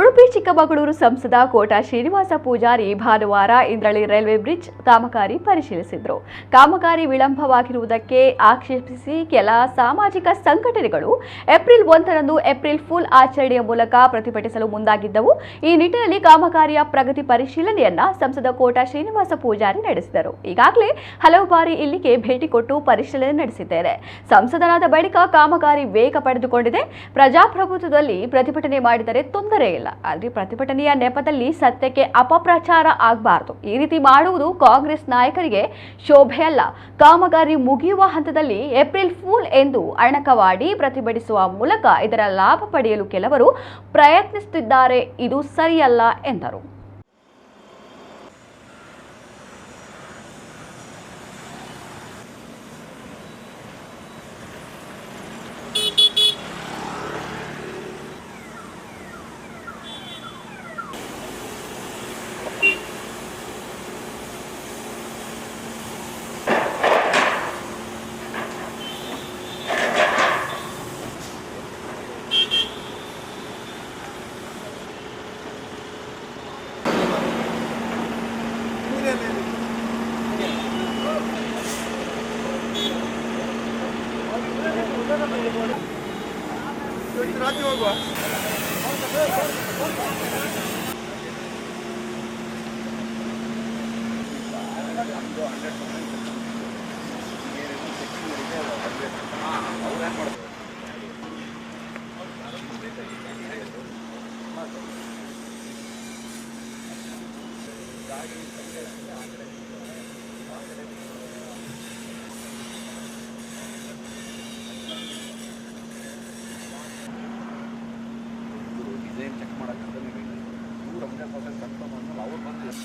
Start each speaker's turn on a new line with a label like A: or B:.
A: ಉಡುಪಿ ಚಿಕ್ಕಮಗಳೂರು ಸಂಸದ ಕೋಟಾ ಶ್ರೀನಿವಾಸ ಪೂಜಾರಿ ಭಾನುವಾರ ಇಂದ್ರಳ್ಳಿ railway bridge ಕಾಮಗಾರಿ ಪರಿಶೀಲಿಸಿದರು. ಕಾಮಗಾರಿ ವಿಳಂಬವಾಗಿರುವುದಕ್ಕೆ ಆಕ್ಷೇಪಿಸಿ ಕೆಲ ಸಾಮಾಜಿಕ ಸಂಘಟನೆಗಳು ಏಪ್ರಿಲ್ 1ರಂದು ಏಪ್ರಿಲ್ ಫೂಲ್ ಆಚರಣೆಯ ಮೂಲಕ ಪ್ರತಿಭಟಿಸಲು ಮುಂದಾಗಿದ್ದವು. ಈ ನಿಟ್ಟಿನಲ್ಲಿ ಕಾಮಗಾರಿಯ ಪ್ರಗತಿ ಪರಿಶೀಲನೆಯನ್ನ ಸಂಸದ ಕೋಟಾ ಶ್ರೀನಿವಾಸ ಪೂಜಾರಿ ನಡೆಸಿದರು. ಈಗಾಗಲೇ ಹಲವು ಬಾರಿ ಇಲ್ಲಿಗೆ ಭೇಟಿ ಕೊಟ್ಟು ಪರಿಶೀಲನೆ ನಡೆಸಿದ್ದೇನೆ. ಸಂಸದರಾದ ಬಳಿಕ ಕಾಮಗಾರಿ ವೇಗ ಪಡೆದುಕೊಂಡಿದೆ. ಪ್ರಜಾಪ್ರಭುತ್ವದಲ್ಲಿ ಪ್ರತಿಭಟನೆ ಮಾಡಿದರೆ ತೊಂದರೆ ಇಲ್ಲ, ಆದರೆ ಪ್ರತಿಭಟನೆಯ ನೆಪದಲ್ಲಿ ಸತ್ಯಕ್ಕೆ ಅಪಪ್ರಚಾರ ಆಗಬಾರದು. ಈ ರೀತಿ ಮಾಡುವುದು ಕಾಂಗ್ರೆಸ್ ನಾಯಕರಿಗೆ ಶೋಭೆಯಲ್ಲ. ಕಾಮಗಾರಿ ಮುಗಿಯುವ ಹಂತದಲ್ಲಿ ಏಪ್ರಿಲ್ ಫೂಲ್ ಎಂದು ಅಣಕವಾಡಿ ಪ್ರತಿಭಟಿಸುವ ಮೂಲಕ ಇದರ ಲಾಭ ಪಡೆಯಲು ಕೆಲವರು ಪ್ರಯತ್ನಿಸುತ್ತಿದ್ದಾರೆ. ಇದು ಸರಿಯಲ್ಲ ಎಂದರು.
B: ರಾತ್ರಿ ಹೋಗುವ ಡಿಸೈನ್ ಚೆಕ್ ಮಾಡೋಕ್ಕೆ ಇವ್ರು 100% ಕನ್ಫರ್ಮ್ ಅಂದ್ರೆ ಅವ್ರು ಬಂದು ಎಲ್ಲ